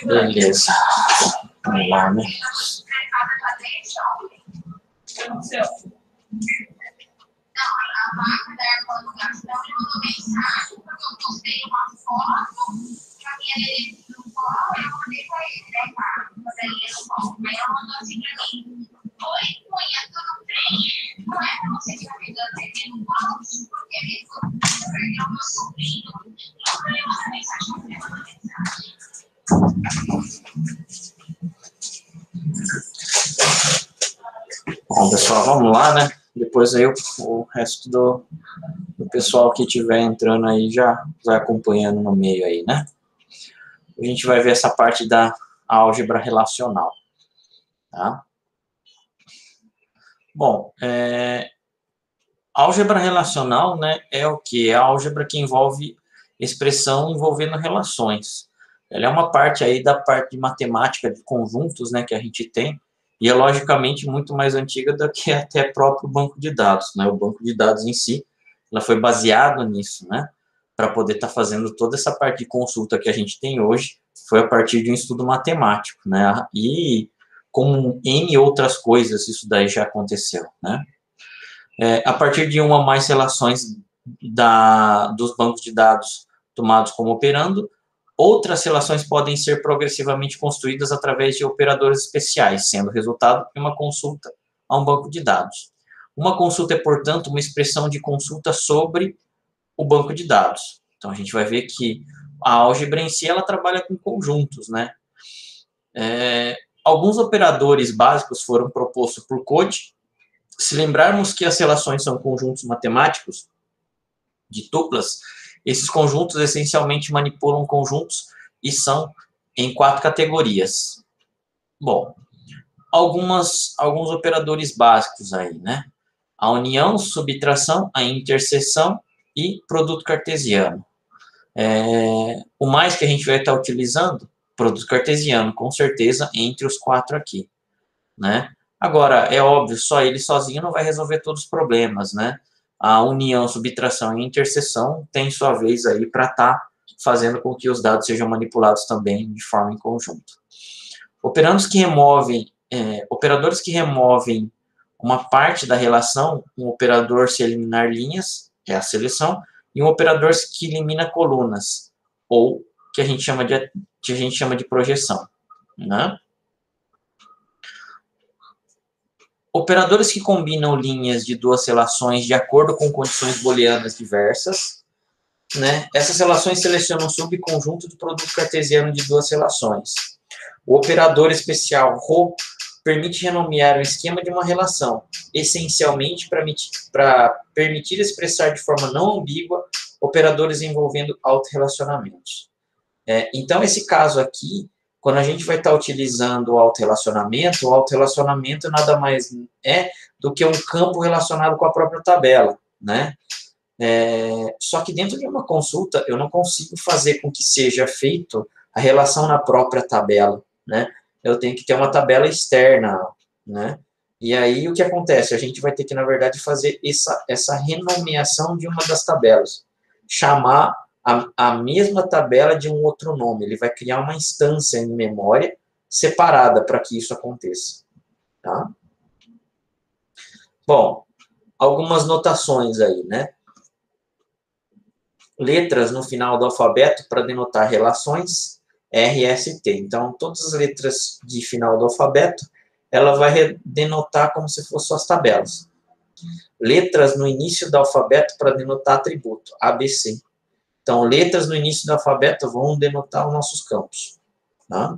Beleza. Vamos lá, né? Bom, pessoal, vamos lá, né? Depois aí o resto do pessoal que estiver entrando aí já vai acompanhando no meio aí, né? A gente vai ver essa parte da álgebra relacional, tá? Bom, álgebra relacional, né, é o que? É a álgebra que envolve expressão envolvendo relações. Ela é uma parte aí da parte de matemática de conjuntos, né, que a gente tem, e é logicamente muito mais antiga do que até próprio banco de dados, né? O banco de dados em si, ela foi baseado nisso, né, para poder estar fazendo toda essa parte de consulta que a gente tem hoje, foi a partir de um estudo matemático, né? E como N outras coisas, isso daí já aconteceu, né? A partir de uma ou mais relações dos bancos de dados tomados como operando, outras relações podem ser progressivamente construídas através de operadores especiais, sendo resultado de uma consulta a um banco de dados. Uma consulta é, portanto, uma expressão de consulta sobre o banco de dados. Então, a gente vai ver que a álgebra em si, ela trabalha com conjuntos, né? Alguns operadores básicos foram propostos por Code. Se lembrarmos que as relações são conjuntos matemáticos de tuplas, esses conjuntos essencialmente manipulam conjuntos e são em 4 categorias. Bom, alguns operadores básicos aí, né? A união, subtração, a interseção e produto cartesiano. O mais que a gente vai estar utilizando, produto cartesiano, com certeza, entre os 4 aqui, né? Agora, é óbvio, só ele sozinho não vai resolver todos os problemas, né? A união, subtração e interseção tem sua vez aí para estar fazendo com que os dados sejam manipulados também de forma em conjunto. Operadores que removem uma parte da relação, um operador se eliminar linhas, é a seleção, e um operador que elimina colunas, ou que a gente chama de projeção, né? Operadores que combinam linhas de duas relações de acordo com condições booleanas diversas, né? Essas relações selecionam um subconjunto do produto cartesiano de duas relações. O operador especial ρ permite renomear o esquema de uma relação, essencialmente para permitir expressar de forma não ambígua operadores envolvendo autorrelacionamentos. Então, esse caso aqui, quando a gente vai estar utilizando o autorrelacionamento nada mais é do que um campo relacionado com a própria tabela, né? Só que dentro de uma consulta, eu não consigo fazer com que seja feito a relação na própria tabela, né? Eu tenho que ter uma tabela externa, né? E aí, o que acontece? A gente vai ter que, na verdade, fazer essa renomeação de uma das tabelas. Chamar a mesma tabela de um outro nome. Ele vai criar uma instância em memória separada para que isso aconteça, tá? Bom, algumas notações aí, né? Letras no final do alfabeto para denotar relações, RST. Então, todas as letras de final do alfabeto, ela vai denotar como se fossem as tabelas. Letras no início do alfabeto para denotar atributo, ABC. Então, letras no início do alfabeto vão denotar os nossos campos, tá?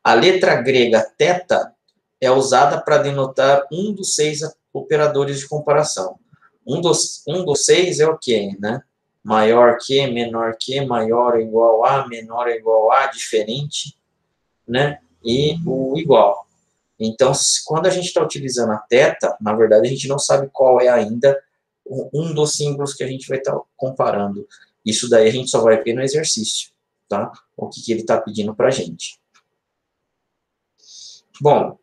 A letra grega θ é usada para denotar um dos 6 operadores de comparação. Um dos 6 é o quê, né? Maior que, menor que, maior ou igual a, menor ou igual a, diferente, né? E o igual. Então, quando a gente está utilizando a θ, na verdade, a gente não sabe qual é ainda um dos símbolos que a gente vai estar comparando. Isso daí a gente só vai ver no exercício, tá? O que ele está pedindo para a gente. Bom,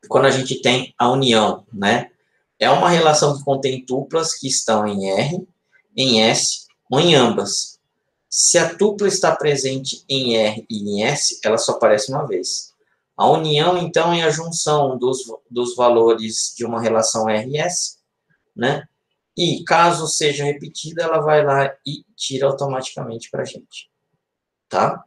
quando a gente tem a união, né? É uma relação que contém tuplas que estão em R, em S ou em ambas. Se a tupla está presente em R e em S, ela só aparece uma vez. A união, então, é a junção dos valores de uma relação R e S, né? E, caso seja repetida, ela vai lá e tira automaticamente para a gente. Tá?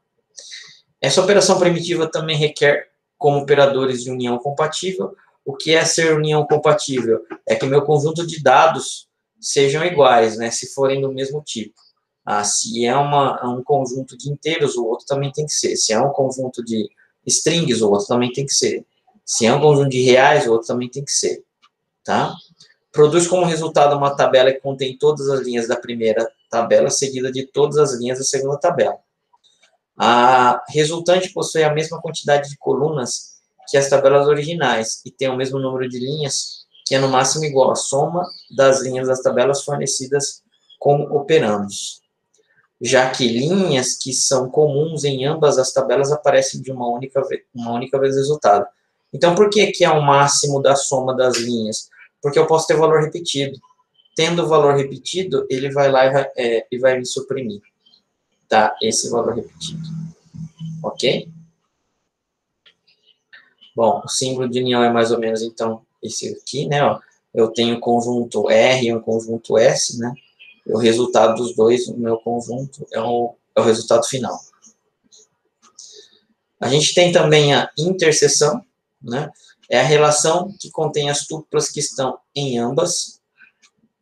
Essa operação primitiva também requer como operadores de união compatível. O que é ser união compatível? É que meu conjunto de dados sejam iguais, né? Se forem do mesmo tipo. Se é um conjunto de inteiros, o outro também tem que ser. Se é um conjunto de strings, o outro também tem que ser. Se é um conjunto de reais, o outro também tem que ser. Tá? Produz como resultado uma tabela que contém todas as linhas da primeira tabela, seguida de todas as linhas da segunda tabela. A resultante possui a mesma quantidade de colunas que as tabelas originais e tem o mesmo número de linhas, que é no máximo igual à soma das linhas das tabelas fornecidas como operandos, já que linhas que são comuns em ambas as tabelas aparecem de uma única vez resultado. Então, por que é o máximo da soma das linhas? Porque eu posso ter valor repetido. Tendo valor repetido, ele vai lá e vai me suprimir, tá? Esse valor repetido. Ok? Bom, o símbolo de união é mais ou menos, então, esse aqui, né? Ó, eu tenho um conjunto R e um conjunto S, né? O resultado dos dois, o meu conjunto, é o resultado final. A gente tem também a interseção, né? É a relação que contém as tuplas que estão em ambas.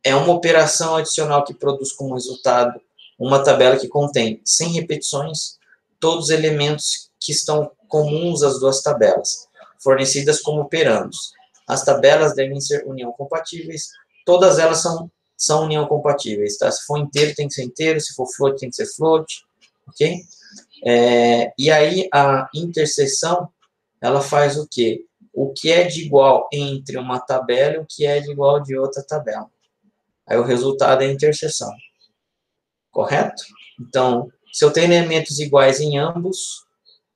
É uma operação adicional que produz como resultado uma tabela que contém, sem repetições, todos os elementos que estão comuns às duas tabelas, fornecidas como operandos. As tabelas devem ser união compatíveis, todas elas são união compatíveis, tá? Se for inteiro, tem que ser inteiro, se for float, tem que ser float, ok? E aí, a interseção, ela faz o quê? O que é de igual entre uma tabela e o que é de igual de outra tabela. Aí o resultado é a interseção. Correto? Então, se eu tenho elementos iguais em ambos,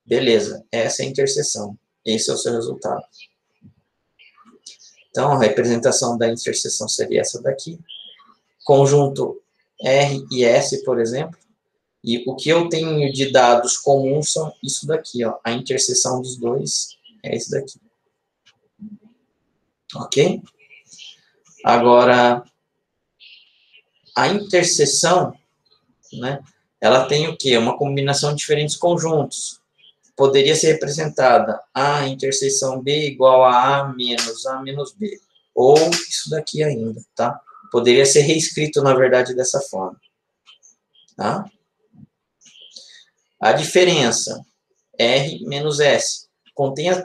beleza, essa é a interseção. Esse é o seu resultado. Então, a representação da interseção seria essa daqui. Conjunto R e S, por exemplo. E o que eu tenho de dados comuns são isso daqui, ó. A interseção dos dois é isso daqui. Ok? Agora, a interseção, né, ela tem o quê? Uma combinação de diferentes conjuntos. Poderia ser representada A interseção B igual a A menos B. Ou isso daqui ainda, tá? Poderia ser reescrito, na verdade, dessa forma. Tá? A diferença, R menos S, contém as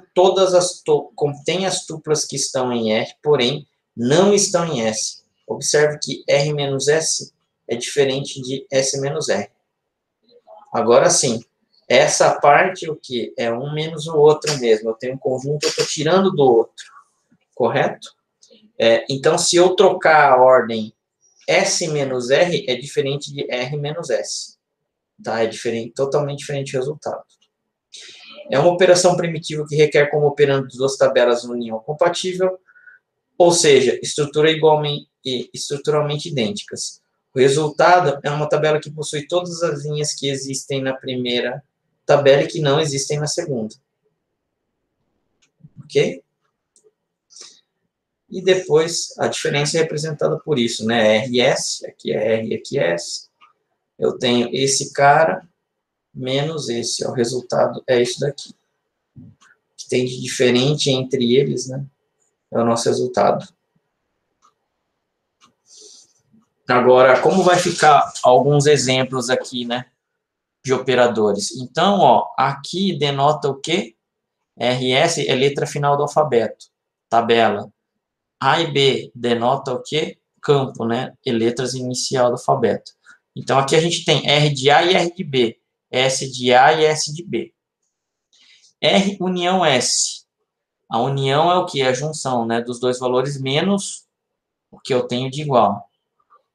tuplas que estão em R, porém, não estão em S. Observe que R menos S é diferente de S menos R. Agora sim, essa parte, o que? É um menos o outro mesmo. Eu tenho um conjunto, eu estou tirando do outro. Correto? Então, se eu trocar a ordem S menos R, é diferente de R menos S. Tá? É diferente, totalmente diferente o resultado. É uma operação primitiva que requer como operando duas tabelas união compatível, ou seja, estruturalmente idênticas. O resultado é uma tabela que possui todas as linhas que existem na primeira tabela e que não existem na segunda. Ok? E depois a diferença é representada por isso, né? RS, aqui é R, aqui é S. Eu tenho esse cara menos esse, ó, o resultado é isso daqui. O que tem de diferente entre eles, né? É o nosso resultado. Agora, como vai ficar alguns exemplos aqui, né? De operadores. Então, ó, aqui denota o quê? RS é letra final do alfabeto. Tabela. A e B denota o quê? Campo, né? E letras inicial do alfabeto. Então, aqui a gente tem R de A e R de B. S de A e S de B. R união S. A união é o que? A junção, né? Dos dois valores menos o que eu tenho de igual.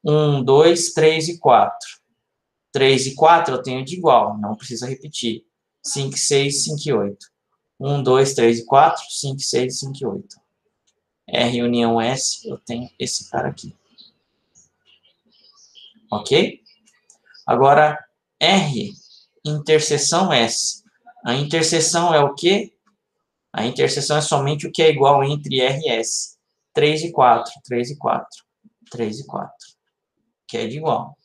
1, 2, 3 e 4. 3 e 4 eu tenho de igual, não precisa repetir. 5, 6, 5 e 8. 1, 2, 3 e 4, 5, 6, 5 e 8. R união S, eu tenho esse cara aqui. Ok? Agora, R, interseção S. A interseção é o quê? A interseção é somente o que é igual entre R e S. 3 e 4, 3 e 4, 3 e 4. Que é de igual.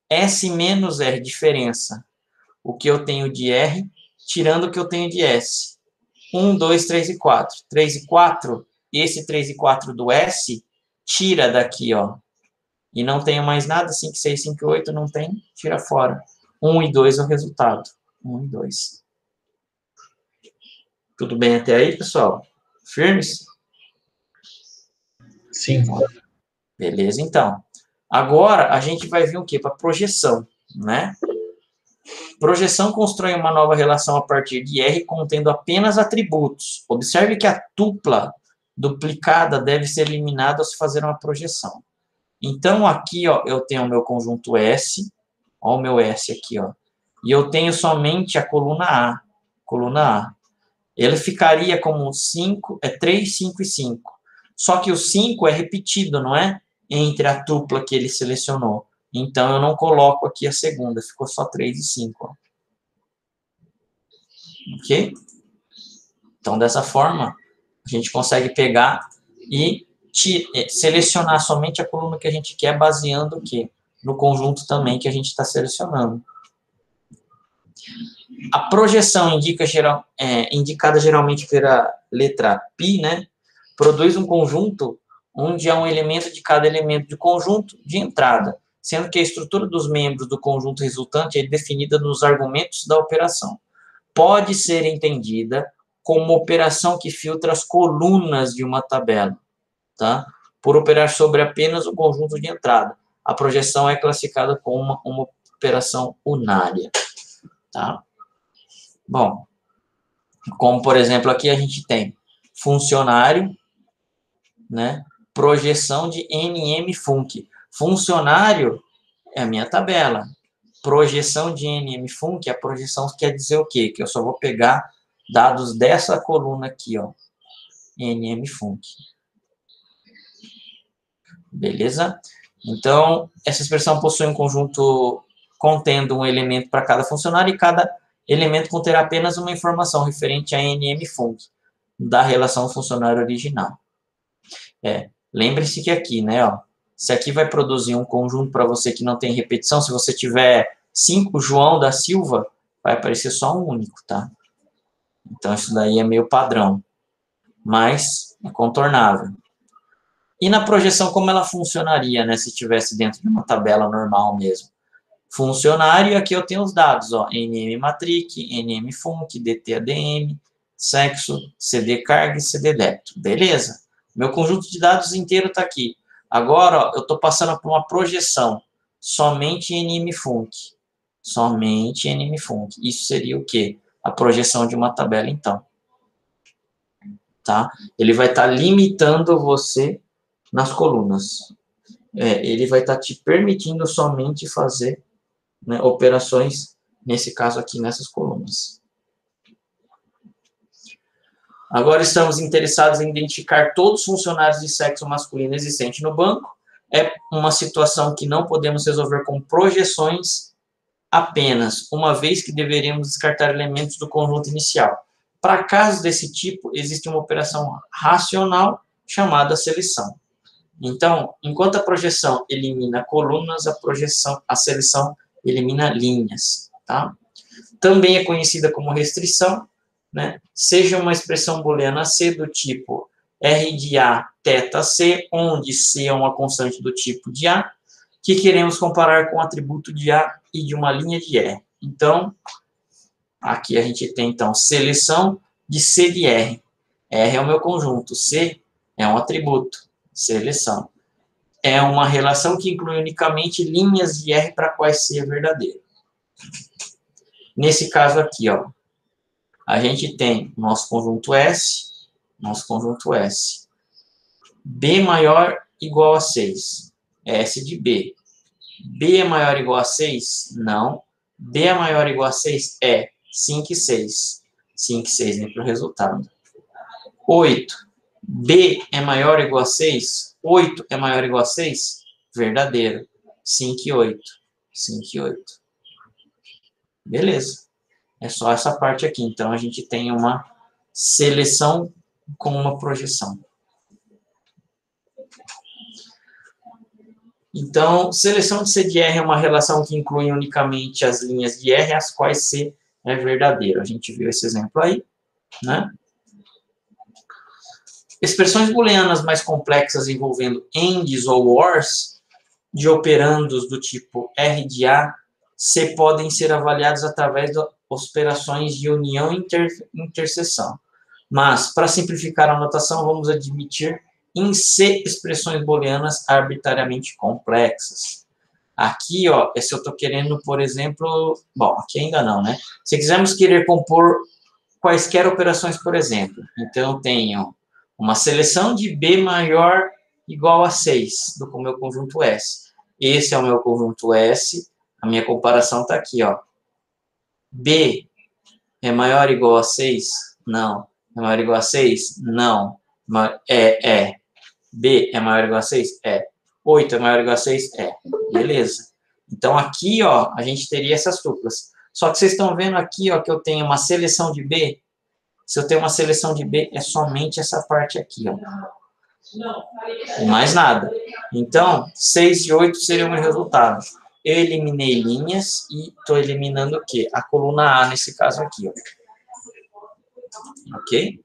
S menos R, diferença. O que eu tenho de R, tirando o que eu tenho de S. 1, 2, 3 e 4. 3 e 4, esse 3 e 4 do S, tira daqui, ó. E não tenho mais nada, 5, 6, 5 e 8, não tem, tira fora. 1 e 2 é o resultado. 1 e 2. Tudo bem até aí, pessoal? Firmes? Sim. Beleza, então. Agora, a gente vai vir o quê? Para projeção, né? Projeção constrói uma nova relação a partir de R contendo apenas atributos. Observe que a tupla duplicada deve ser eliminada ao se fazer uma projeção. Então, aqui, ó, eu tenho o meu conjunto S, ó, o meu S aqui, ó, e eu tenho somente a coluna A, Ele ficaria como 5, 3, 5 e 5. Só que o 5 é repetido, não é? Entre a tupla que ele selecionou. Então, eu não coloco aqui a segunda, ficou só 3 e 5, ó. Ok? Então, dessa forma, a gente consegue pegar e selecionar somente a coluna que a gente quer, baseando o quê? No conjunto também que a gente está selecionando. A projeção indicada geralmente pela letra π, né? Produz um conjunto onde há um elemento de cada elemento de conjunto de entrada, sendo que a estrutura dos membros do conjunto resultante é definida nos argumentos da operação. Pode ser entendida como operação que filtra as colunas de uma tabela, tá? Por operar sobre apenas o conjunto de entrada. A projeção é classificada como uma operação unária, tá? Bom, como, por exemplo, aqui a gente tem funcionário, né? Projeção de NM-Func. Funcionário é a minha tabela. Projeção de NM-Func, a projeção quer dizer o quê? Que eu só vou pegar dados dessa coluna aqui, ó. NM-Func. Beleza? Então, essa expressão possui um conjunto contendo um elemento para cada funcionário e cada elemento conterá apenas uma informação referente a NM-Func da relação funcionário original. Lembre-se que aqui, né, ó, se aqui vai produzir um conjunto para você que não tem repetição, se você tiver 5 João da Silva, vai aparecer só um único, tá? Então, isso daí é meio padrão, mas é contornável. E na projeção, como ela funcionaria, né, se estivesse dentro de uma tabela normal mesmo? Funcionário, aqui eu tenho os dados, ó, NM matric, NM func, DT ADM, sexo, CD carga e CD débito. Beleza? Meu conjunto de dados inteiro está aqui. Agora, ó, eu estou passando por uma projeção, somente NM func. Somente NM func. Isso seria o quê? A projeção de uma tabela, então. Tá? Ele vai estar limitando você nas colunas. Ele vai estar te permitindo somente fazer, né, operações, nesse caso aqui, nessas colunas. Agora estamos interessados em identificar todos os funcionários de sexo masculino existentes no banco. É uma situação que não podemos resolver com projeções apenas, uma vez que deveríamos descartar elementos do conjunto inicial. Para casos desse tipo, existe uma operação racional chamada seleção. Então, enquanto a projeção elimina colunas, a seleção elimina linhas, tá? Também é conhecida como restrição, né? Seja uma expressão booleana C do tipo R de A, θ C, onde C é uma constante do tipo de A, que queremos comparar com o atributo de A e de uma linha de R. Então, aqui a gente tem, então, seleção de C de R. R é o meu conjunto, C é um atributo, seleção. É uma relação que inclui unicamente linhas de R para quais C é verdadeiro. Nesse caso aqui, ó, a gente tem nosso conjunto S, B maior igual a 6, S de B. B é maior igual a 6? Não. B é maior igual a 6? É. 5 e 6. 5 e 6 vem para o resultado. 8. B é maior igual a 6? 8 é maior igual a 6? Verdadeiro. 5 e 8. 5 e 8. Beleza. É só essa parte aqui. Então, a gente tem uma seleção com uma projeção. Então, seleção de C de R é uma relação que inclui unicamente as linhas de R, as quais C é verdadeiro. A gente viu esse exemplo aí, né? Expressões booleanas mais complexas envolvendo ANDs ou ORs de operandos do tipo R de A, C podem ser avaliados através de operações de união e interseção. Mas, para simplificar a notação, vamos admitir em C expressões booleanas arbitrariamente complexas. Aqui, ó, se eu estou querendo, por exemplo... Bom, aqui ainda não, né? Se quisermos querer compor quaisquer operações, por exemplo. Então, eu tenho uma seleção de B maior igual a 6 do meu conjunto S. Esse é o meu conjunto S. A minha comparação está aqui, ó. B é maior ou igual a 6? Não. É maior ou igual a 6? Não. É. B é maior ou igual a 6? É. 8 é maior ou igual a 6? É. Beleza. Então, aqui, ó, a gente teria essas duplas. Só que vocês estão vendo aqui, ó, que eu tenho uma seleção de B. Se eu tenho uma seleção de B, é somente essa parte aqui, ó. E mais nada. Então, 6 e 8 seriam o meu resultado. Eu eliminei linhas e estou eliminando o quê? A coluna A, nesse caso aqui, ó. Ok?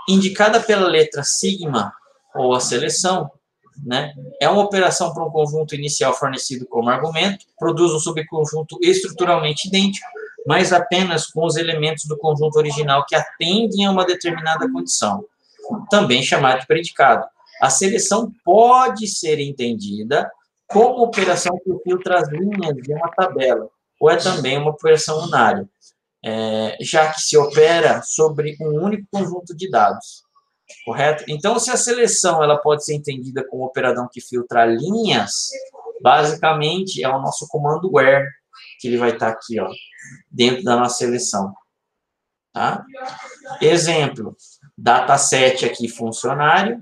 Indicada pela letra sigma, ou a seleção, né, é uma operação para um conjunto inicial fornecido como argumento, produz um subconjunto estruturalmente idêntico, mas apenas com os elementos do conjunto original que atendem a uma determinada condição, também chamado de predicado. A seleção pode ser entendida como operação que filtra as linhas de uma tabela, ou é também uma operação unária, já que se opera sobre um único conjunto de dados. Correto? Então, se a seleção ela pode ser entendida como operadão que filtra linhas, basicamente é o nosso comando where, que ele vai estar aqui, ó, dentro da nossa seleção. Tá? Exemplo, dataset aqui, funcionário,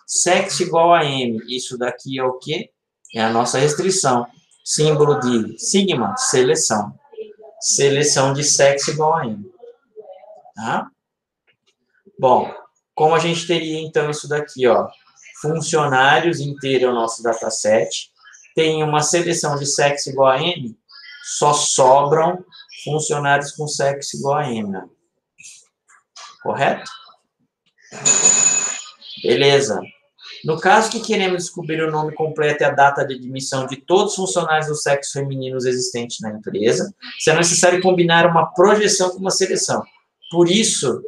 sexo igual a M, isso daqui é o quê? É a nossa restrição. Símbolo de sigma, seleção. Seleção de sexo igual a M. Tá? Bom, como a gente teria, então, isso daqui, ó, funcionários inteiro é o nosso dataset, tem uma seleção de sexo igual a M, só sobram funcionários com sexo igual a M, né? Correto? Beleza. No caso que queremos descobrir o nome completo e a data de admissão de todos os funcionários do sexo femininos existentes na empresa, será necessário combinar uma projeção com uma seleção. Por isso,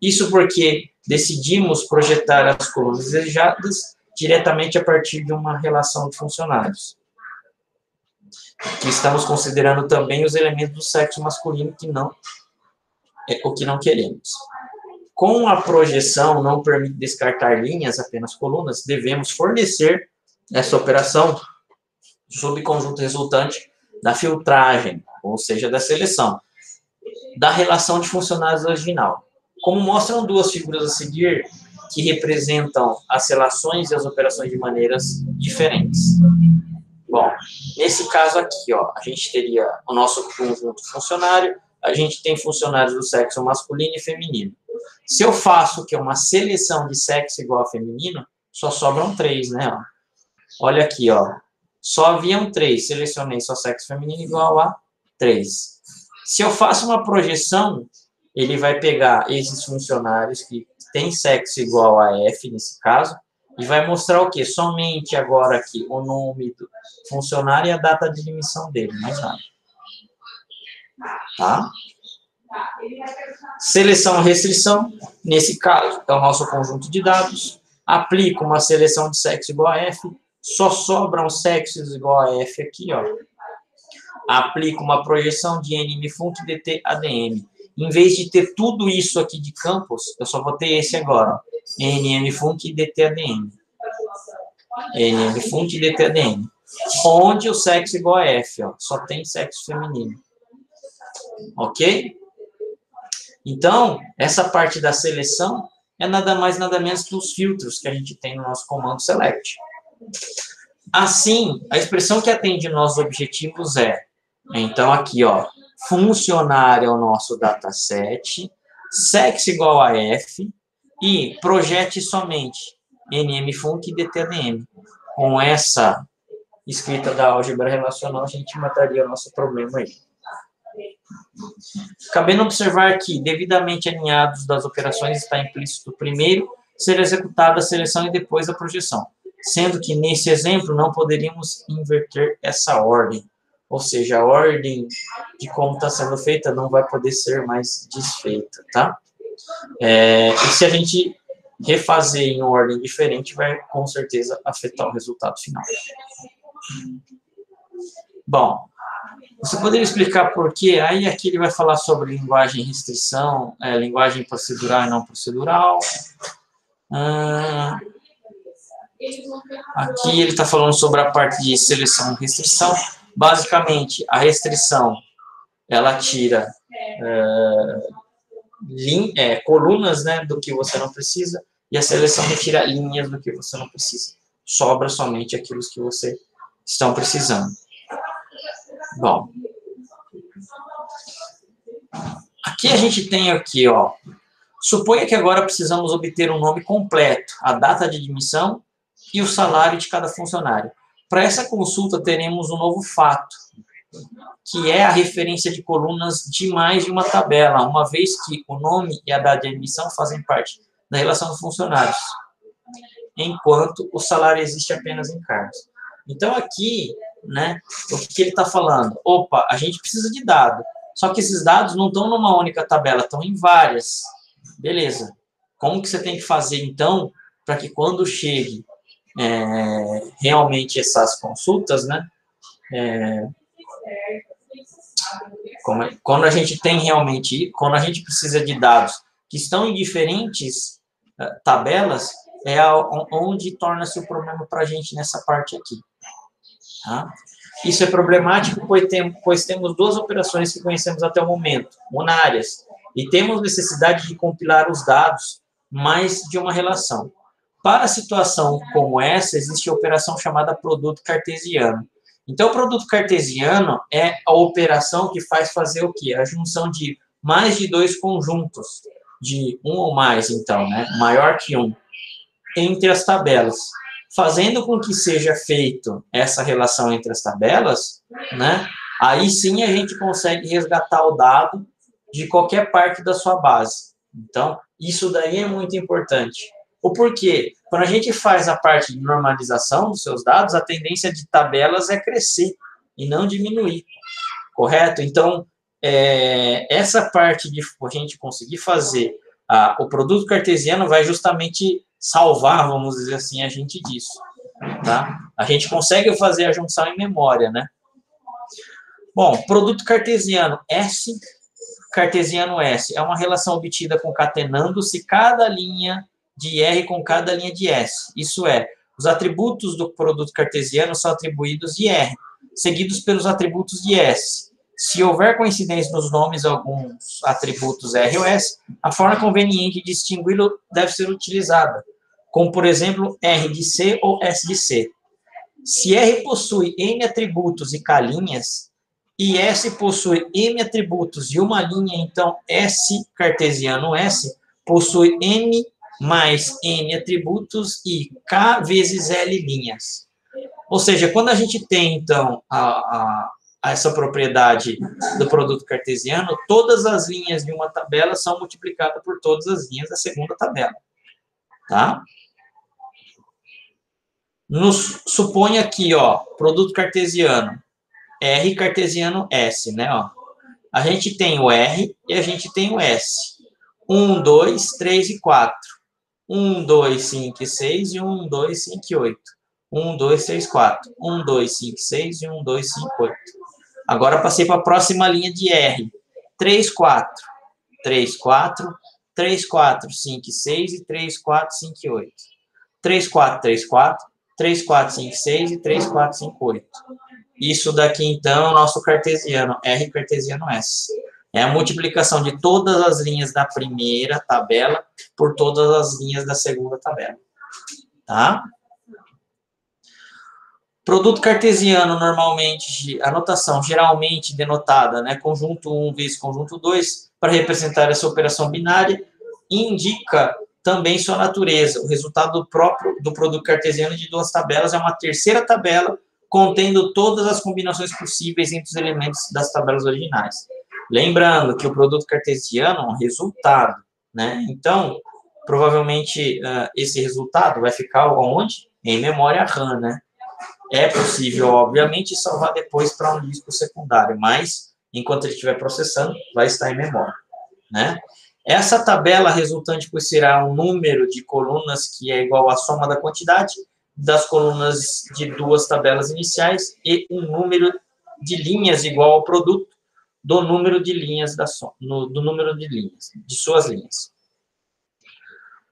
isso porque decidimos projetar as colunas desejadas diretamente a partir de uma relação de funcionários. Que estamos considerando também os elementos do sexo masculino que não é o que não queremos. Com a projeção não permite descartar linhas, apenas colunas, devemos fornecer essa operação sob conjunto resultante da filtragem, ou seja, da seleção, da relação de funcionários original. Como mostram duas figuras a seguir, que representam as relações e as operações de maneiras diferentes. Bom, nesse caso aqui, ó, a gente teria o nosso conjunto funcionário, a gente tem funcionários do sexo masculino e feminino. Se eu faço que é uma seleção de sexo igual a feminino, só sobram 3, né? Ó. Olha aqui, ó. Só haviam 3, selecionei só sexo feminino igual a 3. Se eu faço uma projeção, ele vai pegar esses funcionários que têm sexo igual a F, nesse caso, e vai mostrar o quê? Somente agora aqui o nome do funcionário e a data de admissão dele, mais nada. Tá? Seleção e restrição, nesse caso, é o nosso conjunto de dados. Aplico uma seleção de sexo igual a F, só sobram sexos igual a F aqui, ó. Aplico uma projeção de NMFUNC DT ADM. Em vez de ter tudo isso aqui de campos, eu só vou ter esse agora, ó. NMFUNC DT ADM. NMFUNC DT ADM. Onde o sexo igual a F, ó. Só tem sexo feminino. Ok? Então, essa parte da seleção é nada mais, nada menos que os filtros que a gente tem no nosso comando select. Assim, a expressão que atende nossos objetivos é, então aqui, ó, funcionário é o nosso dataset, sex igual a f, e projete somente nmfunc e dtadm. Com essa escrita da álgebra relacional, a gente mataria o nosso problema aí. Cabendo observar que, devidamente alinhados das operações, está implícito primeiro ser executada a seleção e depois a projeção, sendo que, nesse exemplo, não poderíamos inverter essa ordem, ou seja, a ordem de como está sendo feita não vai poder ser mais desfeita, tá? E se a gente refazer em ordem diferente, vai, com certeza, afetar o resultado final. Bom, você poderia explicar por quê? Aí aqui ele vai falar sobre linguagem restrição, linguagem procedural e não procedural. Aqui ele está falando sobre a parte de seleção e restrição. Basicamente, a restrição, ela tira colunas, né, do que você não precisa, e a seleção retira linhas do que você não precisa. Sobra somente aquilo que você está precisando. Bom, aqui a gente tem aqui, ó, suponha que agora precisamos obter um nome completo, a data de admissão e o salário de cada funcionário. Para essa consulta, teremos um novo fato, que é a referência de colunas de mais de uma tabela, uma vez que o nome e a data de admissão fazem parte da relação dos funcionários, enquanto o salário existe apenas em cargos. Então, aqui, né, o que ele está falando? Opa, a gente precisa de dado, só que esses dados não estão numa única tabela, estão em várias. Beleza. Como que você tem que fazer, então, para que quando chegue realmente essas consultas, né, quando a gente tem realmente, quando a gente precisa de dados que estão em diferentes tabelas, é onde torna-se o problema para a gente nessa parte aqui. Tá? Isso é problemático, pois temos duas operações que conhecemos até o momento, unárias, e temos necessidade de compilar os dados mais de uma relação. Para a situação como essa, existe a operação chamada produto cartesiano. Então, o produto cartesiano é a operação que faz fazer o quê? A junção de mais de dois conjuntos, de um ou mais, então, né? Maior que um, entre as tabelas. Fazendo com que seja feito essa relação entre as tabelas, né? Aí sim a gente consegue resgatar o dado de qualquer parte da sua base. Então, isso daí é muito importante. O porquê? Quando a gente faz a parte de normalização dos seus dados, a tendência de tabelas é crescer e não diminuir, correto? Então, essa parte de a gente conseguir fazer o produto cartesiano vai justamente salvar, vamos dizer assim, a gente disso, tá? A gente consegue fazer a junção em memória, né? Bom, produto cartesiano S, cartesiano S, é uma relação obtida concatenando-se cada linha de R com cada linha de S. Isso é, os atributos do produto cartesiano são atribuídos de R, seguidos pelos atributos de S. Se houver coincidência nos nomes alguns atributos R ou S, a forma conveniente de distingui-lo deve ser utilizada, como, por exemplo, R de C ou S de C. Se R possui N atributos e K linhas, e S possui M atributos e uma linha, então S, cartesiano S, possui N mais N atributos e K vezes L linhas. Ou seja, quando a gente tem, então, essa propriedade do produto cartesiano, todas as linhas de uma tabela são multiplicadas por todas as linhas da segunda tabela. Tá? Suponha aqui, ó, produto cartesiano, R cartesiano S, né? Ó. A gente tem o R e a gente tem o S. 1, 2, 3 e 4. 1, 2, 5 e 6 e 1, 2, 5 e 8. 1, 2, 3, 4. 1, 2, 5, 6 e 1, 2, 5, 8. Agora passei para a próxima linha de R. 3, 4. 3, 4. 3, 4, 5 e 6 e 3, 4, 5 e 8. 3, 4, 3, 4. 3, 4, 5, 6 e 3, 4, 5, 8. Isso daqui, então, é o nosso cartesiano, R cartesiano S. É a multiplicação de todas as linhas da primeira tabela por todas as linhas da segunda tabela. Tá? Produto cartesiano, normalmente, a notação geralmente denotada, né, conjunto 1 vezes conjunto 2, para representar essa operação binária, indica também sua natureza. O resultado próprio do produto cartesiano de duas tabelas é uma terceira tabela contendo todas as combinações possíveis entre os elementos das tabelas originais. Lembrando que o produto cartesiano é um resultado, né? Então, provavelmente, esse resultado vai ficar onde? Em memória RAM, né? É possível, obviamente, salvar depois para um disco secundário, mas, enquanto ele estiver processando, vai estar em memória, né? Essa tabela resultante será um número de colunas que é igual à soma da quantidade das colunas de duas tabelas iniciais e um número de linhas igual ao produto do número de linhas de suas linhas.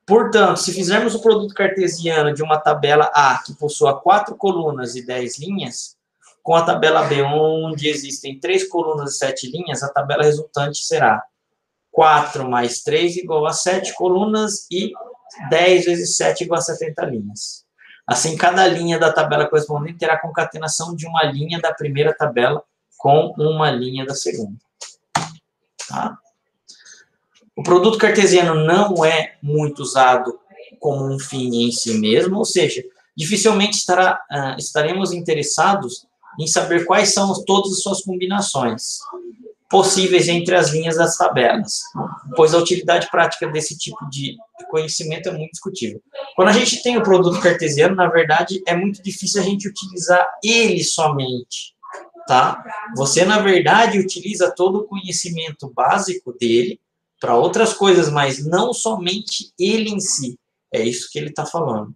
Portanto, se fizermos o produto cartesiano de uma tabela A que possua 4 colunas e 10 linhas, com a tabela B, onde existem 3 colunas e 7 linhas, a tabela resultante será 4 mais 3 igual a 7 colunas e 10 vezes 7 igual a 70 linhas. Assim, cada linha da tabela correspondente terá concatenação de uma linha da primeira tabela com uma linha da segunda. Tá? O produto cartesiano não é muito usado como um fim em si mesmo, ou seja, dificilmente estaremos interessados em saber quais são todas as suas combinações possíveis entre as linhas das tabelas, pois a utilidade prática desse tipo de conhecimento é muito discutível. Quando a gente tem o produto cartesiano, na verdade, é muito difícil a gente utilizar ele somente, tá? Você, na verdade, utiliza todo o conhecimento básico dele para outras coisas, mas não somente ele em si. É isso que ele está falando,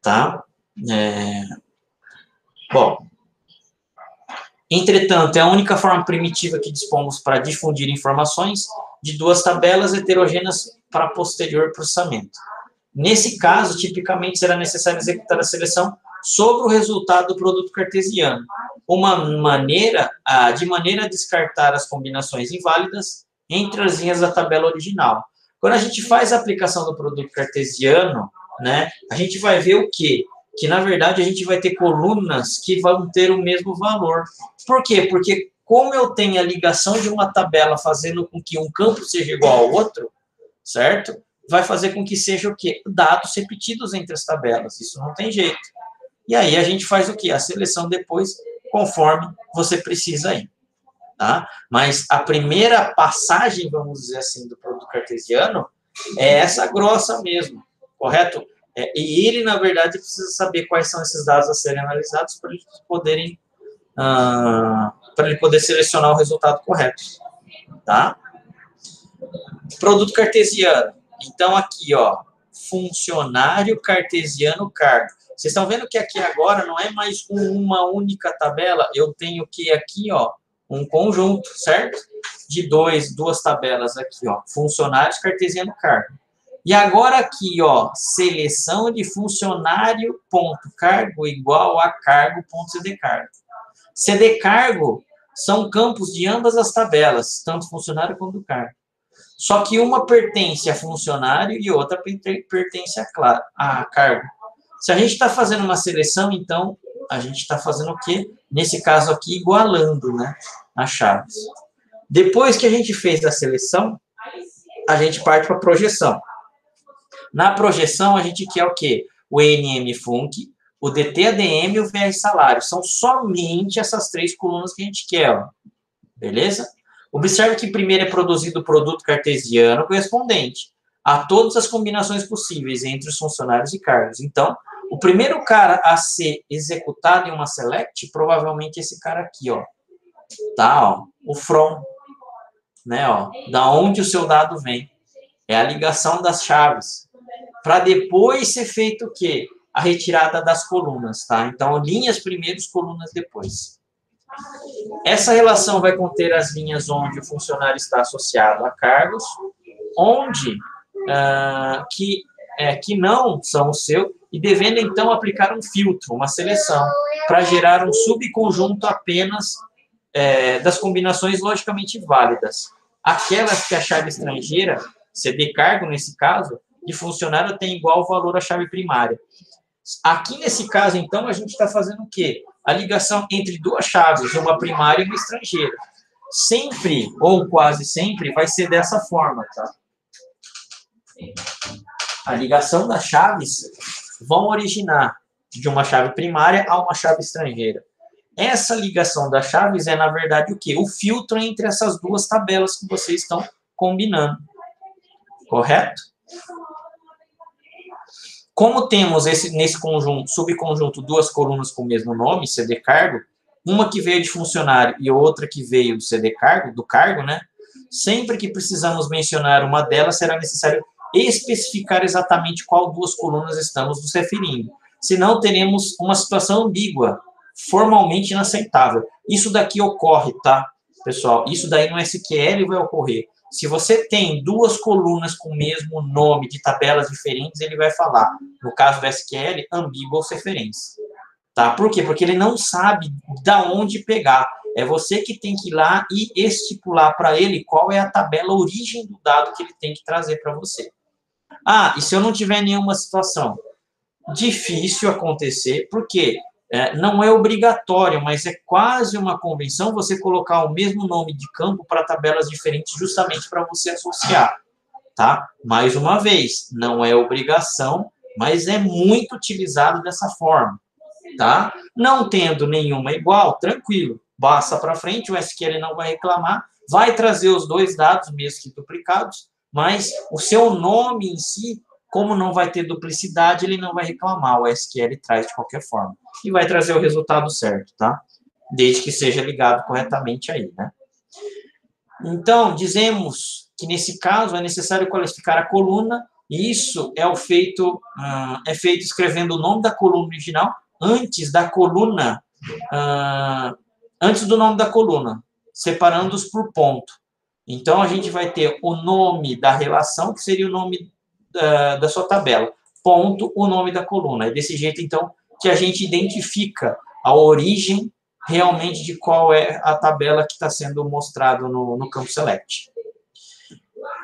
tá? Bom, entretanto, é a única forma primitiva que dispomos para difundir informações de duas tabelas heterogêneas para posterior processamento. Nesse caso, tipicamente será necessário executar a seleção sobre o resultado do produto cartesiano, de maneira a descartar as combinações inválidas entre as linhas da tabela original. Quando a gente faz a aplicação do produto cartesiano, né, a gente vai ver o quê? Que, na verdade, a gente vai ter colunas que vão ter o mesmo valor. Por quê? Porque, como eu tenho a ligação de uma tabela fazendo com que um campo seja igual ao outro, certo? Vai fazer com que sejam o quê? Dados repetidos entre as tabelas. Isso não tem jeito. E aí a gente faz o quê? A seleção depois, conforme você precisa aí. Tá? Mas a primeira passagem, vamos dizer assim, do produto cartesiano é essa grossa mesmo, correto? E ele, na verdade, precisa saber quais são esses dados a serem analisados para ele poder selecionar o resultado correto, tá? Produto cartesiano. Então, aqui, ó, funcionário cartesiano cargo. Vocês estão vendo que aqui agora não é mais uma única tabela, eu tenho que aqui, ó, um conjunto, certo? De duas tabelas aqui, ó, funcionários cartesiano cargo. E agora aqui, ó, seleção de funcionário ponto cargo igual a cargo ponto CD cargo. CD cargo são campos de ambas as tabelas, tanto funcionário quanto cargo. Só que uma pertence a funcionário e outra pertence a cargo. Se a gente está fazendo uma seleção, então, a gente está fazendo o quê? Nesse caso aqui, igualando, né, as chaves. Depois que a gente fez a seleção, a gente parte para a projeção. Na projeção, a gente quer o quê? O ENM Func, o DT-ADM e o VR Salário. São somente essas 3 colunas que a gente quer, ó. Beleza? Observe que primeiro é produzido o produto cartesiano correspondente a todas as combinações possíveis entre os funcionários e cargos. Então, o primeiro cara a ser executado em uma select, provavelmente esse cara aqui, ó. Tá, ó, o from, né, ó, da onde o seu dado vem. É a ligação das chaves. Para depois ser feito o quê? A retirada das colunas, tá? Então, linhas primeiro, colunas depois. Essa relação vai conter as linhas onde o funcionário está associado a cargos, onde que não são o seu, e devendo, então, aplicar um filtro, uma seleção, para gerar um subconjunto apenas das combinações logicamente válidas. aquelas que a chave estrangeira, CD cargo nesse caso, de funcionário tem igual valor à chave primária. Aqui nesse caso, então, a gente está fazendo o quê? A ligação entre duas chaves, uma primária e uma estrangeira. Sempre, ou quase sempre, vai ser dessa forma, tá? A ligação das chaves vão originar de uma chave primária a uma chave estrangeira. Essa ligação das chaves é, na verdade, o quê? O filtro entre essas duas tabelas que vocês estão combinando. Correto? Como temos nesse conjunto, subconjunto, duas colunas com o mesmo nome, CD cargo, uma que veio de funcionário e outra que veio do CD cargo, do cargo, né? Sempre que precisamos mencionar uma delas, será necessário especificar exatamente qual duas colunas estamos nos referindo. Senão, teremos uma situação ambígua, formalmente inaceitável. Isso daqui ocorre, tá, pessoal? Isso daí no SQL vai ocorrer. Se você tem duas colunas com o mesmo nome de tabelas diferentes, ele vai falar, no caso do SQL, ambíguas referências. Tá? Por quê? Porque ele não sabe da onde pegar. É você que tem que ir lá e estipular para ele qual é a tabela origem do dado que ele tem que trazer para você. Ah, e se eu não tiver nenhuma situação? Difícil acontecer, porque não é obrigatório, mas é quase uma convenção você colocar o mesmo nome de campo para tabelas diferentes justamente para você associar, tá? Mais uma vez, não é obrigação, mas é muito utilizado dessa forma, tá? Não tendo nenhuma igual, tranquilo, passa para frente, o SQL não vai reclamar, vai trazer os dois dados, mesmo que duplicados, mas o seu nome em si, como não vai ter duplicidade, ele não vai reclamar, o SQL traz de qualquer forma. E vai trazer o resultado certo, tá? Desde que seja ligado corretamente aí, né? Então, dizemos que nesse caso é necessário qualificar a coluna, e isso é feito escrevendo o nome da coluna original antes da coluna, antes do nome da coluna, separando-os por ponto. Então, a gente vai ter o nome da relação, que seria o nome da sua tabela, ponto, o nome da coluna. É desse jeito, então, que a gente identifica a origem realmente de qual é a tabela que está sendo mostrado no campo select.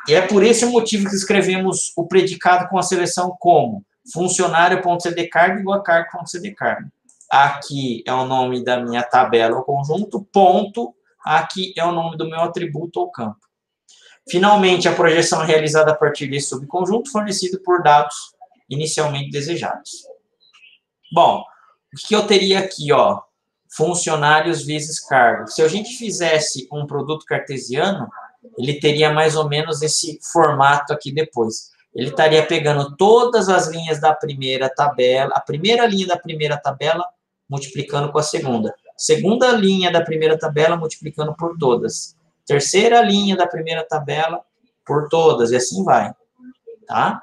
E é por esse motivo que escrevemos o predicado com a seleção como funcionário.cdcargo igual a cargo.cdcargo. Aqui é o nome da minha tabela ou conjunto, ponto, aqui é o nome do meu atributo ou campo. Finalmente, a projeção é realizada a partir desse subconjunto fornecido por dados inicialmente desejados. Bom, o que eu teria aqui, ó, funcionários vezes cargo. Se a gente fizesse um produto cartesiano, ele teria mais ou menos esse formato aqui depois. Ele estaria pegando todas as linhas da primeira tabela, a primeira linha da primeira tabela, multiplicando com a segunda. Segunda linha da primeira tabela, multiplicando por todas. Terceira linha da primeira tabela por todas, e assim vai, tá?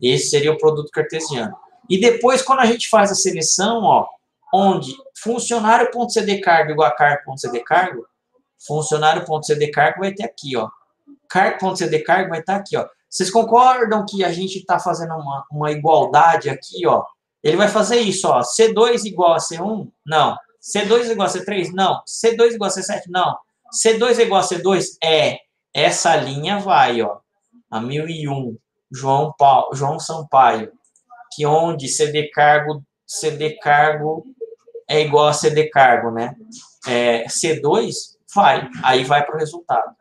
Esse seria o produto cartesiano. E depois, quando a gente faz a seleção, ó, onde funcionário.cdcargo igual a cargo.cdcargo, funcionário.cdcargo vai ter aqui, ó. Cargo.cdcargo vai estar aqui, ó. Vocês concordam que a gente está fazendo uma igualdade aqui, ó? Ele vai fazer isso, ó. C2 igual a C1? Não. C2 igual a C3? Não. C2 igual a C7? Não. C2 é igual a C2? É. Essa linha vai, ó, a 1001, João Sampaio, que onde CD cargo é igual a CD cargo, né? C2 vai, aí vai para o resultado.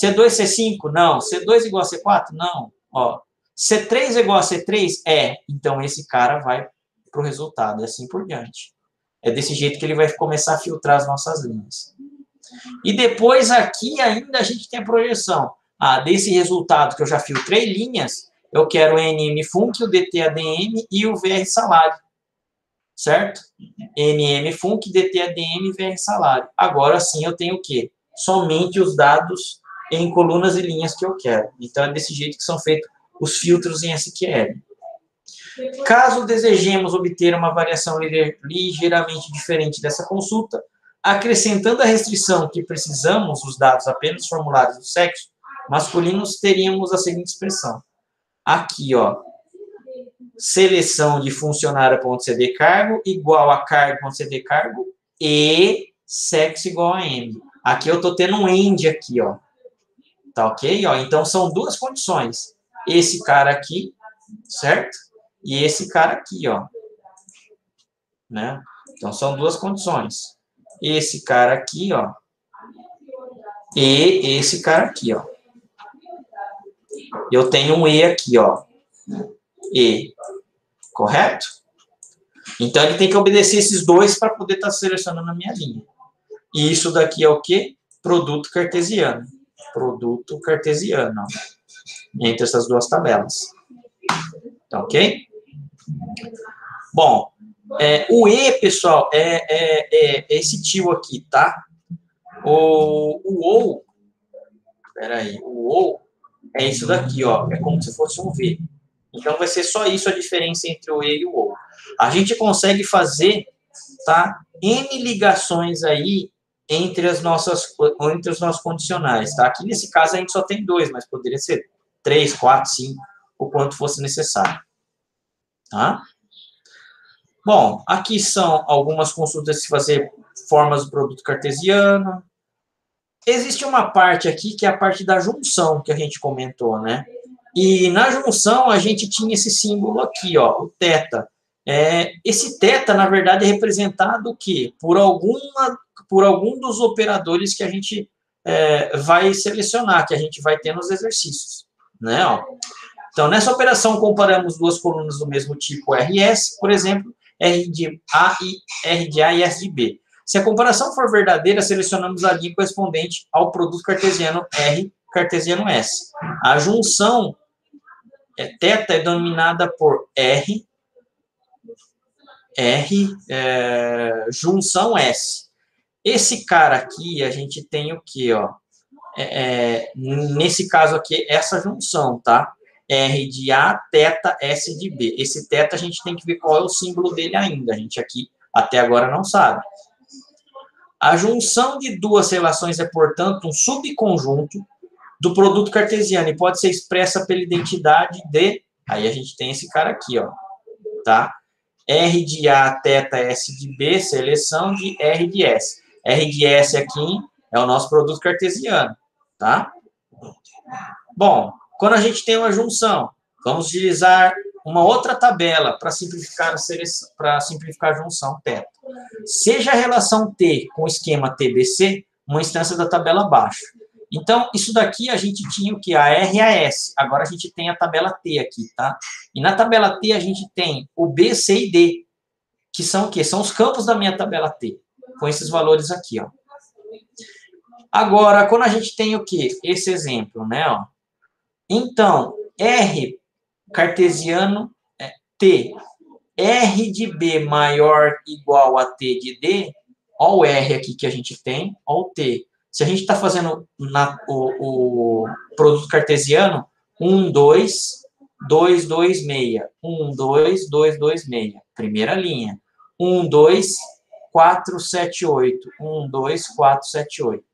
C2, C5? Não. C2 igual a C4? Não. Ó, C3 igual a C3? É. Então, esse cara vai para o resultado, e assim por diante. É desse jeito que ele vai começar a filtrar as nossas linhas. E depois aqui ainda a gente tem a projeção. Desse resultado que eu já filtrei linhas, eu quero o NMFunc, o DTADM e o VR salário. Certo? NMFunc, DTADM e VR salário. Agora sim eu tenho o quê? Somente os dados em colunas e linhas que eu quero. Então é desse jeito que são feitos os filtros em SQL. Caso desejemos obter uma variação ligeiramente diferente dessa consulta, acrescentando a restrição que precisamos os dados apenas formulários do sexo masculino, teríamos a seguinte expressão. Aqui, ó, seleção de funcionário.cdcargo igual a cargo.cdcargo e sexo igual a M. Aqui eu estou tendo um AND aqui, ó. Tá ok? Ó, então, são duas condições. Esse cara aqui, certo? E esse cara aqui, ó. Né? Então, são duas condições. Esse cara aqui, ó. E esse cara aqui, ó. Eu tenho um E aqui, ó. E. Correto? Então, ele tem que obedecer esses dois para poder estar selecionando a minha linha. E isso daqui é o quê? Produto cartesiano. Produto cartesiano, ó, entre essas duas tabelas. Tá ok? Bom, o E, pessoal, é esse tio aqui, tá? O OU, peraí, o OU é isso daqui, ó. É como se fosse um V. Então, vai ser só isso a diferença entre o E e o OU. A gente consegue fazer, tá? N ligações aí entre os nossos condicionais, tá? Aqui nesse caso a gente só tem dois, mas poderia ser 3, 4, 5, o quanto fosse necessário, tá? Bom, aqui são algumas consultas de fazer formas do produto cartesiano. Existe uma parte aqui que é a parte da junção que a gente comentou, né? E na junção a gente tinha esse símbolo aqui, ó, o θ. Esse θ, na verdade, é representado o quê? Por algum dos operadores que a gente vai selecionar, que a gente vai ter nos exercícios, né? Ó. Então, nessa operação, comparamos duas colunas do mesmo tipo RS, por exemplo, R de A e S de B. Se a comparação for verdadeira, selecionamos a linha correspondente ao produto cartesiano R, cartesiano S. A junção θ é denominada por junção S. Esse cara aqui, a gente tem o quê, ó? Nesse caso aqui, essa junção, tá? R de A, θ, S de B. Esse θ a gente tem que ver qual é o símbolo dele ainda. A gente aqui, até agora, não sabe. A junção de duas relações é, portanto, um subconjunto do produto cartesiano e pode ser expressa pela identidade de... Aí a gente tem esse cara aqui, ó. Tá? R de A, θ, S de B, seleção de R de S. R de S aqui é o nosso produto cartesiano. Tá? Bom, quando a gente tem uma junção, vamos utilizar uma outra tabela para simplificar a junção θ. Seja a relação T com o esquema TBC, uma instância da tabela abaixo. Então, isso daqui a gente tinha o que? A R e a S. Agora a gente tem a tabela T aqui, tá? E na tabela T a gente tem o B, C e D, que são o quê? São os campos da minha tabela T, com esses valores aqui, ó. Agora, quando a gente tem o quê? Esse exemplo, né, ó. Então, R cartesiano T, R de B maior igual a T de D, ó o R aqui que a gente tem, ó o T. Se a gente está fazendo o produto cartesiano, 1, 2, 2, 2, 6. 1, 2, 2, 2, 6. Primeira linha. 1, 2, 4, 7, 8. 1, 2, 4, 7, 8.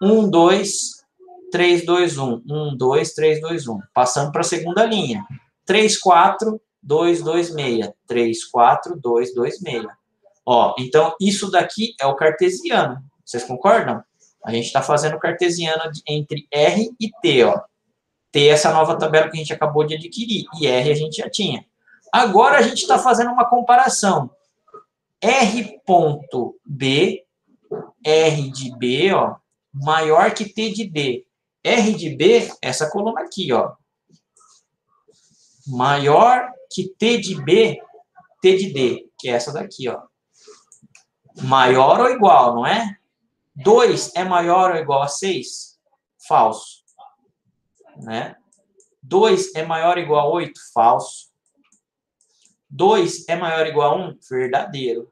1, 2, 3, 2, 1. 1, 2, 3, 2, 1. Passando para a segunda linha. 3, 4, 2, 2, 6. 3, 4, 2, 2, 6. Ó, então, isso daqui é o cartesiano. Vocês concordam? A gente está fazendo cartesiano entre R e T, ó. T é essa nova tabela que a gente acabou de adquirir. E R a gente já tinha. Agora a gente está fazendo uma comparação. R.B, R de B, ó, maior que T de D. R de B, essa coluna aqui, ó. Maior que T de B, T de D, que é essa daqui, ó. Maior ou igual, não é? 2 é maior ou igual a 6? Falso. Né? 2 é maior ou igual a 8? Falso. 2 é maior ou igual a 1? Verdadeiro.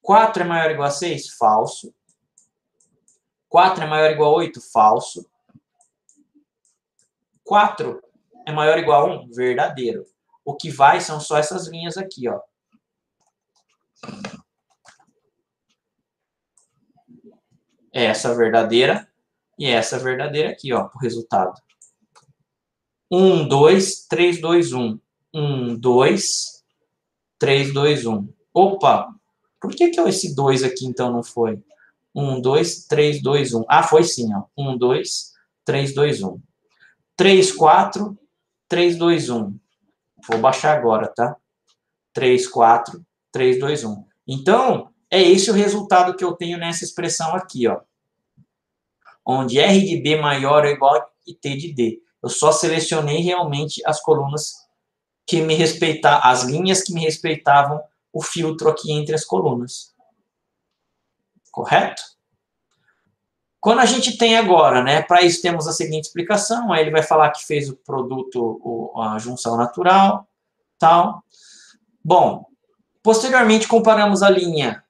4 é maior ou igual a 6? Falso. 4 é maior ou igual a 8? Falso. 4 é maior ou igual a 1? Verdadeiro. O que vai são só essas linhas aqui, ó. Essa verdadeira e essa verdadeira aqui, ó, o resultado. 1, 2, 3, 2, 1. 1, 2, 3, 2, 1. Opa! Por que esse 2 aqui, então, não foi? 1, 2, 3, 2, 1. Ah, foi sim, ó. 1, 2, 3, 2, 1. 3, 4, 3, 2, 1. Vou baixar agora, tá? 3, 4, 3, 2, 1. Então, é esse o resultado que eu tenho nessa expressão aqui, ó. Onde R de B maior ou igual a T de D. Eu só selecionei realmente as colunas que me respeitavam, as linhas que me respeitavam o filtro aqui entre as colunas. Correto? Quando a gente tem agora, né, para isso temos a seguinte explicação, aí ele vai falar que fez o produto, a junção natural, tal. Bom, posteriormente comparamos a linha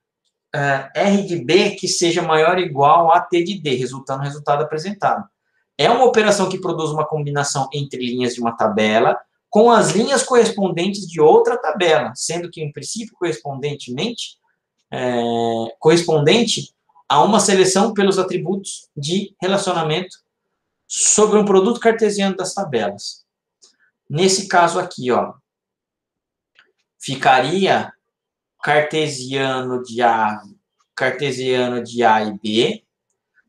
R de B que seja maior ou igual a T de D, resultando no resultado apresentado. É uma operação que produz uma combinação entre linhas de uma tabela com as linhas correspondentes de outra tabela, sendo que, em princípio, correspondente a uma seleção pelos atributos de relacionamento sobre um produto cartesiano das tabelas. Nesse caso aqui, ó, ficaria cartesiano de A e B,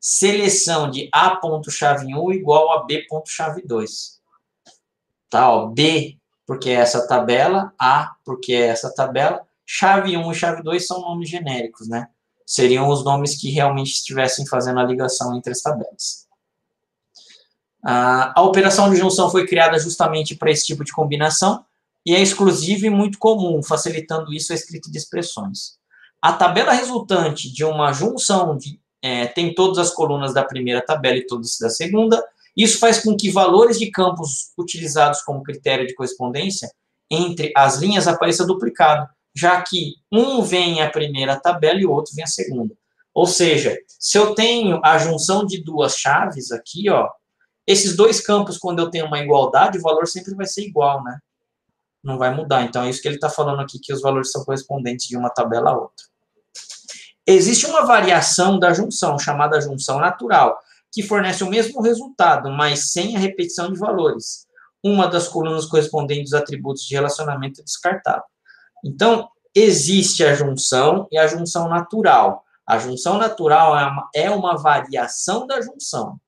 seleção de A ponto chave 1 igual a B ponto chave 2. Tá, ó, B porque é essa tabela, A porque é essa tabela, chave 1 e chave 2 são nomes genéricos, né? Seriam os nomes que realmente estivessem fazendo a ligação entre as tabelas. A operação de junção foi criada justamente para esse tipo de combinação e é exclusiva e muito comum, facilitando isso a escrita de expressões. A tabela resultante de uma junção tem todas as colunas da primeira tabela e todas da segunda. Isso faz com que valores de campos utilizados como critério de correspondência entre as linhas apareça duplicado, já que um vem a primeira tabela e o outro vem a segunda. Ou seja, se eu tenho a junção de duas chaves aqui, ó, esses dois campos, quando eu tenho uma igualdade, o valor sempre vai ser igual, né? Não vai mudar. Então, é isso que ele está falando aqui, que os valores são correspondentes de uma tabela a outra. Existe uma variação da junção, chamada junção natural, que fornece o mesmo resultado, mas sem a repetição de valores. Uma das colunas correspondentes aos atributos de relacionamento é descartada. Então, existe a junção e a junção natural. A junção natural é uma variação da junção,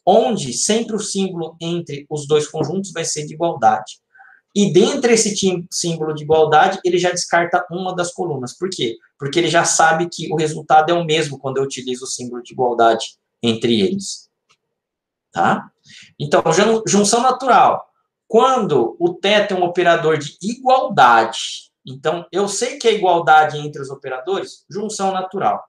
onde sempre o símbolo entre os dois conjuntos vai ser de igualdade. E dentro desse símbolo de igualdade, ele já descarta uma das colunas. Por quê? Porque ele já sabe que o resultado é o mesmo quando eu utilizo o símbolo de igualdade entre eles. Tá? Então, junção natural. Quando o θ é um operador de igualdade, então eu sei que é igualdade entre os operadores, junção natural.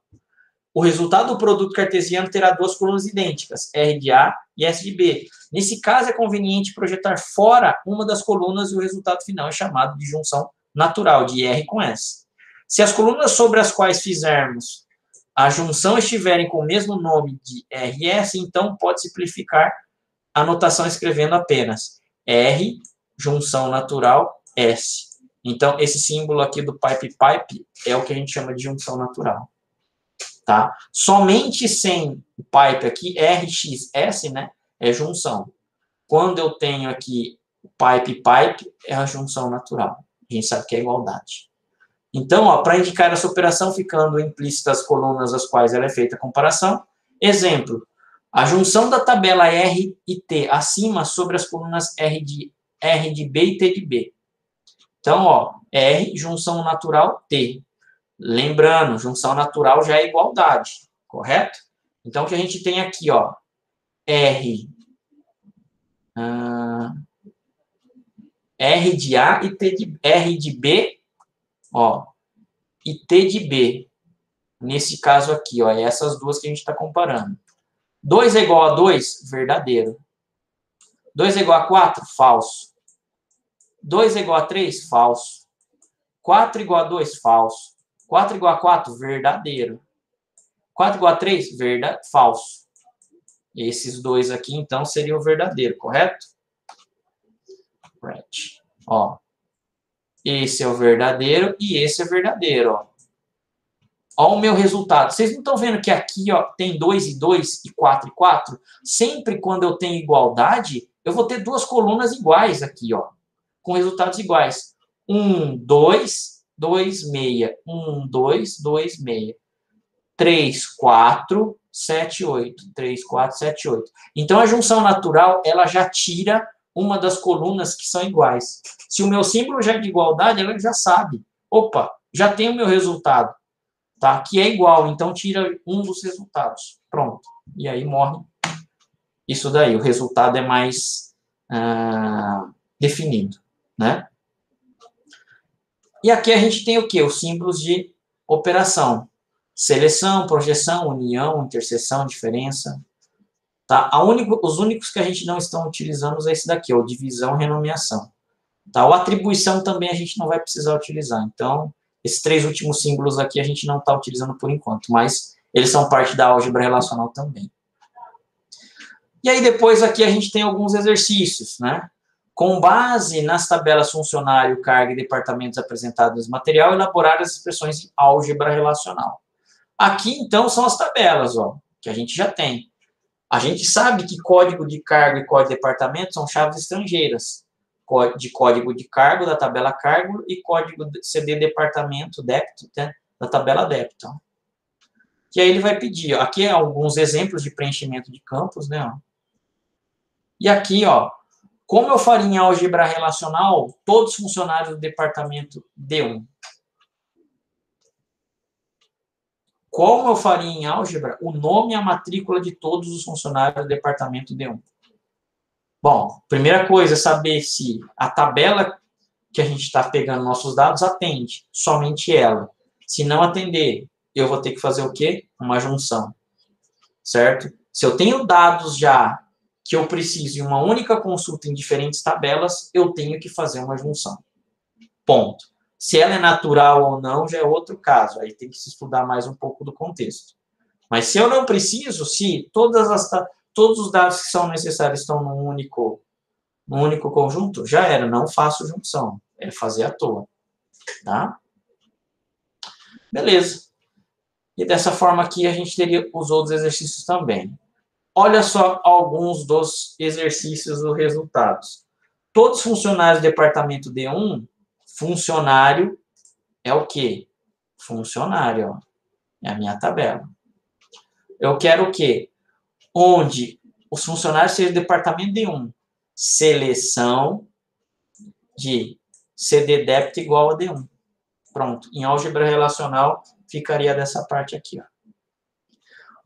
O resultado do produto cartesiano terá duas colunas idênticas, R de A e S de B. Nesse caso, é conveniente projetar fora uma das colunas e o resultado final é chamado de junção natural, de R com S. Se as colunas sobre as quais fizermos a junção estiverem com o mesmo nome de R e S, então pode simplificar a notação escrevendo apenas R, junção natural, S. Então, esse símbolo aqui do pipe é o que a gente chama de junção natural. Tá? Somente sem o pipe aqui, RXS, né, é junção. Quando eu tenho aqui o pipe, é a junção natural. A gente sabe que é igualdade. Então, para indicar essa operação, ficando implícitas as colunas às quais ela é feita a comparação. Exemplo, a junção da tabela R e T acima sobre as colunas R de B e T de B. Então, ó, R, junção natural, T. Lembrando, junção natural já é igualdade, correto? Então, o que a gente tem aqui, ó, R de A e R de B, ó, e T de B. Nesse caso aqui, ó, é essas duas que a gente está comparando. 2 é igual a 2, verdadeiro. 2 é igual a 4, falso. 2 é igual a 3, falso. 4 é igual a 2, falso. 4 igual a 4, verdadeiro. 4 igual a 3, falso. Esses dois aqui, então, seriam o verdadeiro, correto? Right. Ó, esse é o verdadeiro e esse é verdadeiro, ó. Ó o meu resultado. Vocês não estão vendo que aqui, ó, tem 2 e 2 e 4 e 4? Sempre quando eu tenho igualdade, eu vou ter duas colunas iguais aqui, ó, com resultados iguais. 1, 2, 2, 6. 1, 2, 2, 6. 3, 4, 7, 8. 3, 4, 7, 8. Então, a junção natural, ela já tira uma das colunas que são iguais. Se o meu símbolo já é de igualdade, ela já sabe. Opa, já tem o meu resultado, tá? Que é igual, então tira um dos resultados. Pronto. E aí morre isso daí. O resultado é mais definido, né? E aqui a gente tem o quê? Os símbolos de operação. Seleção, projeção, união, interseção, diferença. Tá? Os únicos que a gente não está utilizando é esse daqui, ó, divisão e renomeação. Tá? O atribuição também a gente não vai precisar utilizar. Então, esses 3 últimos símbolos aqui a gente não está utilizando por enquanto, mas eles são parte da álgebra relacional também. E aí depois aqui a gente tem alguns exercícios, né? Com base nas tabelas funcionário, carga e departamentos apresentados no material, elaborar as expressões de álgebra relacional. Aqui, então, são as tabelas, ó, que a gente já tem. A gente sabe que código de cargo e código de departamento são chaves estrangeiras. De código de cargo, da tabela cargo, e código CD departamento, débito, né, da tabela débito. Que aí ele vai pedir, ó, aqui alguns exemplos de preenchimento de campos, né? Ó. E aqui, ó, como eu faria em álgebra relacional todos os funcionários do departamento D1? Como eu faria em álgebra o nome e a matrícula de todos os funcionários do departamento D1? Bom, primeira coisa é saber se a tabela que a gente está pegando nossos dados atende, somente ela. Se não atender, eu vou ter que fazer o quê? Uma junção, certo? Se eu tenho dados já que eu preciso de uma única consulta em diferentes tabelas, eu tenho que fazer uma junção. Ponto. Se ela é natural ou não, já é outro caso. Aí tem que se estudar mais um pouco do contexto. Mas se eu não preciso, se todos os dados que são necessários estão num único conjunto, já era, não faço junção. É fazer à toa. Tá? Beleza. E dessa forma aqui a gente teria os outros exercícios também. Olha só alguns dos exercícios dos resultados. Todos os funcionários do departamento D1, funcionário é o quê? Funcionário, ó. É a minha tabela. Eu quero o quê? Onde os funcionários sejam do departamento D1. Seleção de CD débito igual a D1. Pronto. Em álgebra relacional, ficaria dessa parte aqui, ó.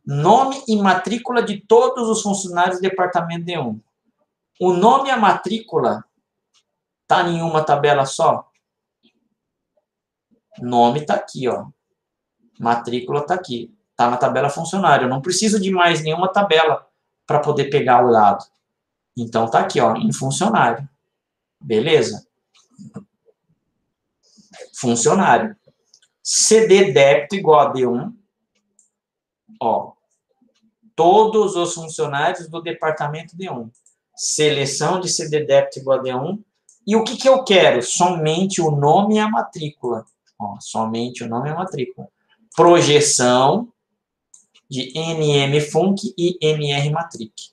Nome e matrícula de todos os funcionários do departamento D1. O nome e a matrícula tá em uma tabela só? Nome tá aqui, ó. Matrícula tá aqui. Tá na tabela funcionário. Eu não preciso de mais nenhuma tabela para poder pegar o dado. Então tá aqui, ó, em funcionário. Beleza? Funcionário. CD débito igual a D1. Ó. Todos os funcionários do departamento D1. Seleção de CD débito igual a D1. E o que que eu quero? Somente o nome e a matrícula. Ó, somente o nome e a matrícula. Projeção de NM-Func e NR-Matric.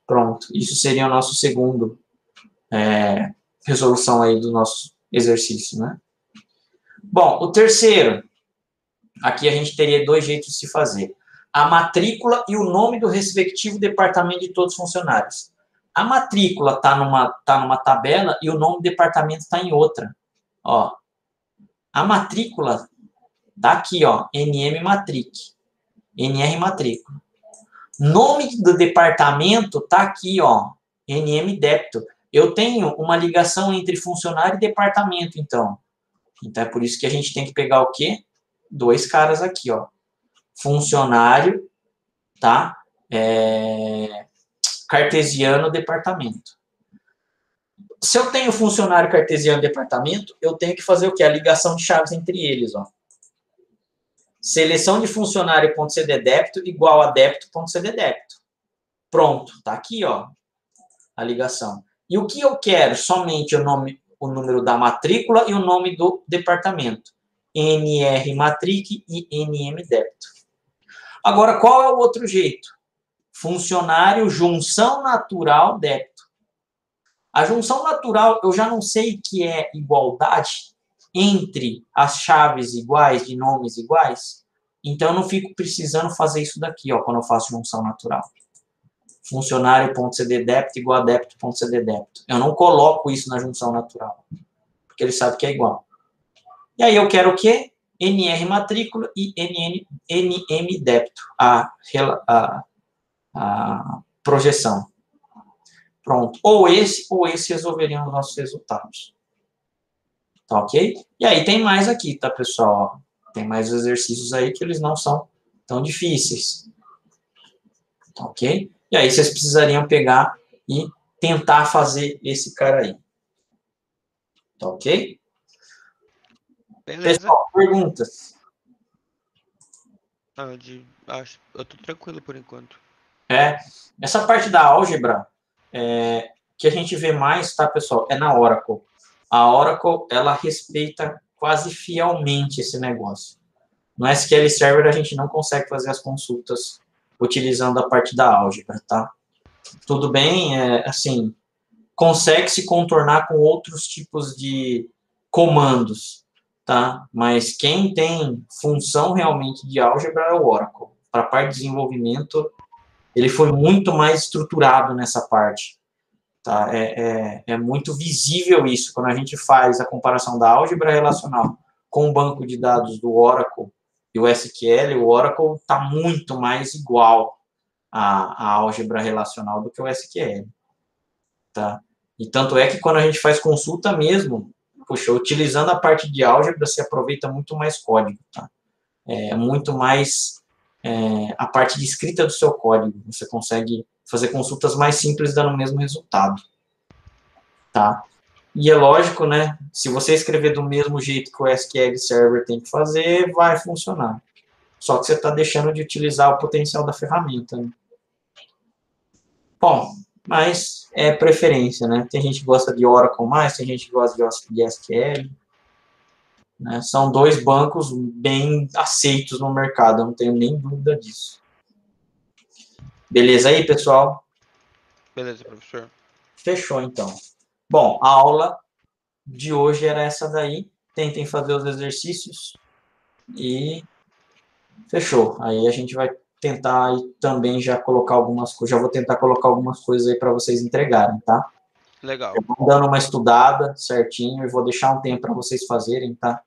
Pronto. Isso seria o nosso segundo resolução aí do nosso exercício, né? Bom, o terceiro. Aqui a gente teria 2 jeitos de se fazer. A matrícula e o nome do respectivo departamento de todos os funcionários. A matrícula está numa tabela e o nome do departamento está em outra. Ó, a matrícula está aqui, ó, NM Matric, NR Matrícula. Nome do departamento está aqui, ó, NM Débito. Eu tenho uma ligação entre funcionário e departamento, então. Então é por isso que a gente tem que pegar o quê? 2 caras aqui, ó. Funcionário, tá? Cartesiano, departamento. Se eu tenho funcionário cartesiano, departamento, eu tenho que fazer o quê? A ligação de chaves entre eles, ó. Seleção de funcionário.cd débito igual a débito.cd débito. Pronto, tá aqui, ó, a ligação. E o que eu quero? Somente o número da matrícula e o nome do departamento. NR Matric e NM débito. Agora, qual é o outro jeito? Funcionário, junção natural, débito. A junção natural, eu já não sei que é igualdade entre as chaves iguais, de nomes iguais. Então, eu não fico precisando fazer isso daqui, ó, quando eu faço junção natural. Funcionário.cddepto igual a débito.cddepto. Eu não coloco isso na junção natural, porque ele sabe que é igual. E aí eu quero o quê? NR matrícula e NM débito, a projeção. Pronto. Ou esse resolveriam os nossos resultados. Tá ok? E aí tem mais aqui, tá, pessoal? Tem mais exercícios aí que eles não são tão difíceis. Tá ok? E aí vocês precisariam pegar e tentar fazer esse cara aí. Tá ok? Beleza. Pessoal, perguntas? Eu tô tranquilo por enquanto. Essa parte da álgebra que a gente vê mais, tá, pessoal, é na Oracle. A Oracle, ela respeita quase fielmente esse negócio. No SQL Server, a gente não consegue fazer as consultas utilizando a parte da álgebra, tá? Tudo bem, assim, consegue se contornar com outros tipos de comandos, tá? Mas quem tem função realmente de álgebra é o Oracle. Para a parte de desenvolvimento, ele foi muito mais estruturado nessa parte. Tá? É muito visível isso, quando a gente faz a comparação da álgebra relacional com o banco de dados do Oracle e o SQL, o Oracle está muito mais igual à álgebra relacional do que o SQL. Tá? E tanto é que quando a gente faz consulta mesmo, poxa, utilizando a parte de álgebra, se aproveita muito mais código. Tá? Muito mais a parte de escrita do seu código. Você consegue fazer consultas mais simples dando o mesmo resultado. Tá? E é lógico, né? Se você escrever do mesmo jeito que o SQL Server tem que fazer, vai funcionar. Só que você está deixando de utilizar o potencial da ferramenta. Né? Bom, mas é preferência, né? Tem gente que gosta de Oracle mais, tem gente que gosta de SQL. Né? São dois bancos bem aceitos no mercado, eu não tenho nem dúvida disso. Beleza aí, pessoal? Beleza, professor. Fechou, então. Bom, a aula de hoje era essa daí. Tentem fazer os exercícios e fechou. Aí a gente vai tentar aí também já colocar algumas coisas, já vou tentar colocar algumas coisas aí para vocês entregarem, tá? Legal. Eu vou dando uma estudada certinho e vou deixar um tempo para vocês fazerem, tá?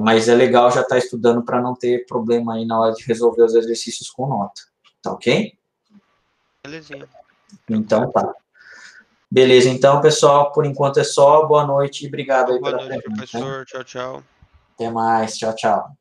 Mas é legal já estar estudando para não ter problema aí na hora de resolver os exercícios com nota. Tá ok? Belezinha. Então tá. Beleza, então, pessoal, por enquanto é só. Boa noite e obrigado aí Boa pela noite, presença. professor. Tchau, tchau. Até mais. Tchau, tchau.